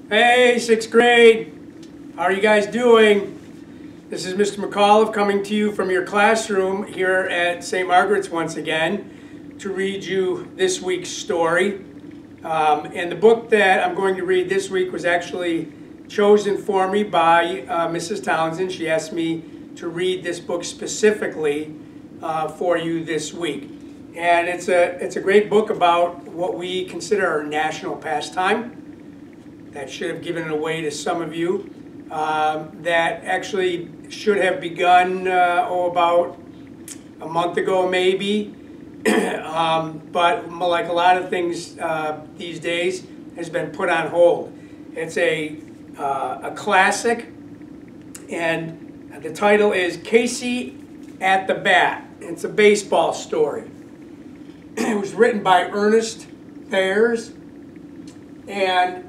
Hey, 6th grade. How are you guys doing? This is Mr. McAuliffe coming to you from your classroom here at St. Margaret's once again to read you this week's story. And the book that I'm going to read this week was actually chosen for me by Mrs. Townsend. She asked me to read this book specifically for you this week. And it's a great book about what we consider our national pastime. That should have given it away to some of you. That actually should have begun about a month ago maybe. But like a lot of things these days, has been put on hold. It's a classic, and the title is Casey at the Bat. It's a baseball story. It was written by Ernest Thayers, and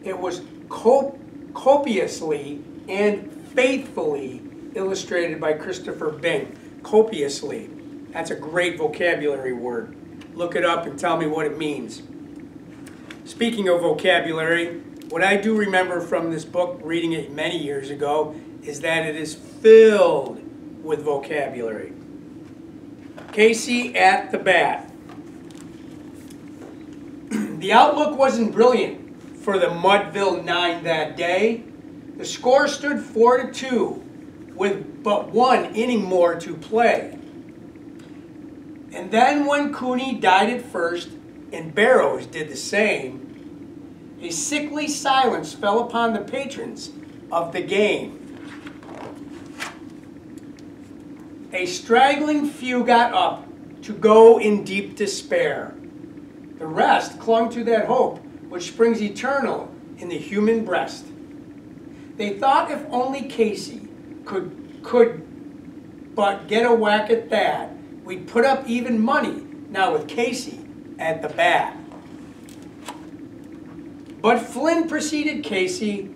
it was copiously and faithfully illustrated by Christopher Bing. Copiously. That's a great vocabulary word. Look it up and tell me what it means. Speaking of vocabulary, what I do remember from this book, reading it many years ago, is that it is filled with vocabulary. Casey at the Bat. The outlook wasn't brilliant for the Mudville Nine that day. The score stood 4-2 with but one inning more to play. And then when Cooney died at first and Barrows did the same, a sickly silence fell upon the patrons of the game. A straggling few got up to go in deep despair. The rest clung to that hope which springs eternal in the human breast. They thought if only Casey could but get a whack at that, we'd put up even money now with Casey at the bat. But Flynn preceded Casey,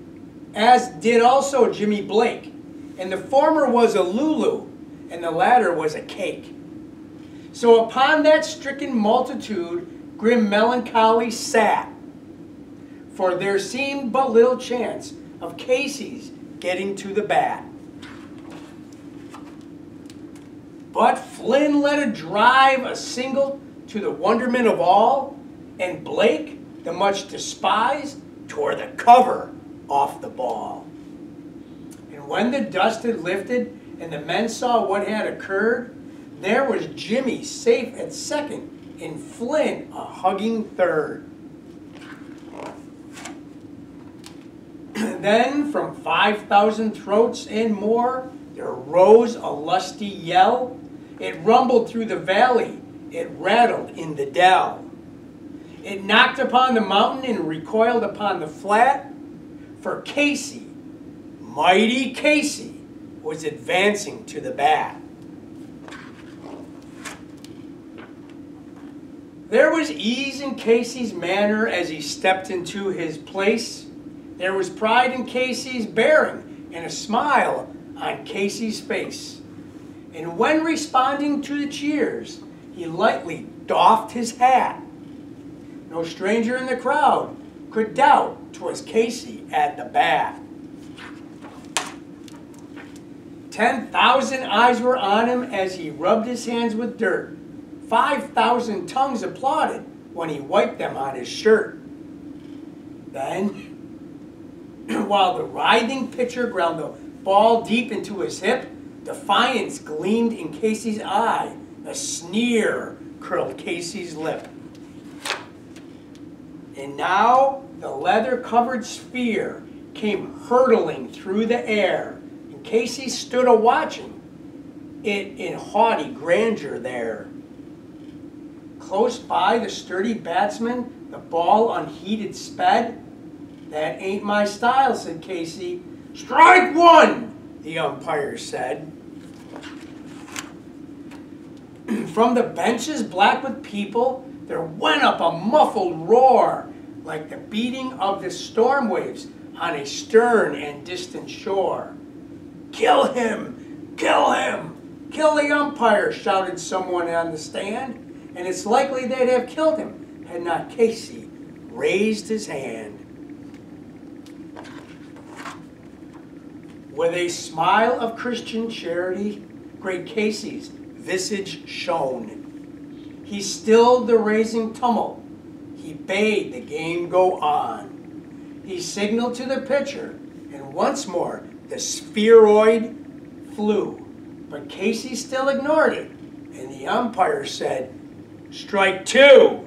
as did also Jimmy Blake, and the former was a Lulu, and the latter was a cake. So upon that stricken multitude, grim melancholy sat, for there seemed but little chance of Casey's getting to the bat. But Flynn let it drive a single to the wonderment of all, and Blake, the much despised, tore the cover off the ball. And when the dust had lifted and the men saw what had occurred, there was Jimmy safe at second and Flynn a hugging third. Then from 5,000 throats and more, there rose a lusty yell. It rumbled through the valley, it rattled in the dell. It knocked upon the mountain and recoiled upon the flat, for Casey, mighty Casey, was advancing to the bat. There was ease in Casey's manner as he stepped into his place. There was pride in Casey's bearing and a smile on Casey's face. And when responding to the cheers, he lightly doffed his hat. No stranger in the crowd could doubt 'twas Casey at the bat. 10,000 eyes were on him as he rubbed his hands with dirt. 5,000 tongues applauded when he wiped them on his shirt. Then, while the writhing pitcher ground the ball deep into his hip, defiance gleamed in Casey's eye. A sneer curled Casey's lip. And now the leather-covered sphere came hurtling through the air, and Casey stood a-watching it in haughty grandeur there. Close by the sturdy batsman, the ball unheeded sped. That ain't my style, said Casey. Strike one, the umpire said. From the benches black with people, there went up a muffled roar, like the beating of the storm waves on a stern and distant shore. Kill him! Kill him! Kill the umpire, shouted someone on the stand. And it's likely they'd have killed him had not Casey raised his hand. With a smile of Christian charity, great Casey's visage shone. He stilled the rising tumult. He bade the game go on. He signaled to the pitcher, and once more the spheroid flew. But Casey still ignored it, and the umpire said, "Strike two."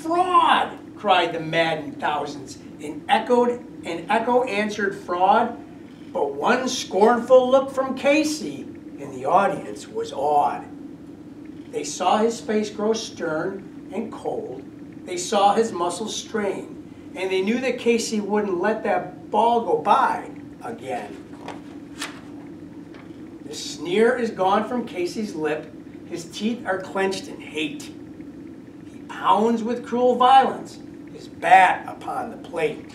"Fraud!" cried the maddened thousands, and echo answered fraud. But one scornful look from Casey, and the audience was awed. They saw his face grow stern and cold. They saw his muscles strain, and they knew that Casey wouldn't let that ball go by again. The sneer is gone from Casey's lip. His teeth are clenched in hate. He pounds with cruel violence his bat upon the plate.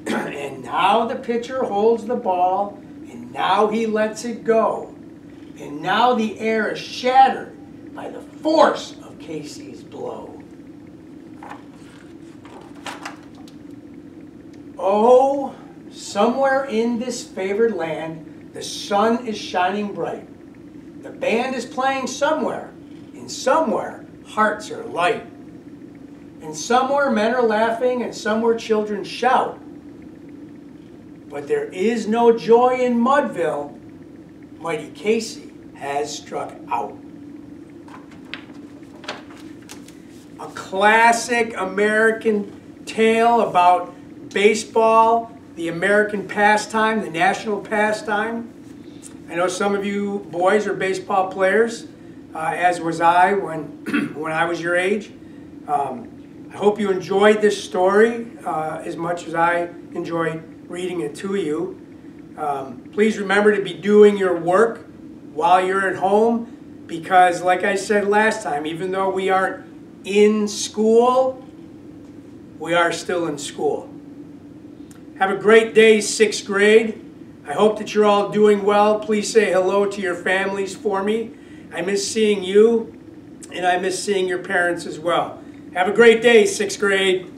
And now the pitcher holds the ball, and now he lets it go. And now the air is shattered by the force of Casey's blow. Oh, somewhere in this favored land, the sun is shining bright. The band is playing somewhere, and somewhere hearts are light. And somewhere men are laughing, and somewhere children shout. But there is no joy in Mudville. Mighty Casey has struck out. A classic American tale about baseball, the American pastime, the national pastime. I know some of you boys are baseball players, as was I when I was your age. I hope you enjoyed this story as much as I enjoyed reading it to you. Please remember to be doing your work while you're at home, because like I said last time, even though we aren't in school, we are still in school. Have a great day, 6th grade. I hope that you're all doing well. Please say hello to your families for me. I miss seeing you, and I miss seeing your parents as well. Have a great day, 6th grade.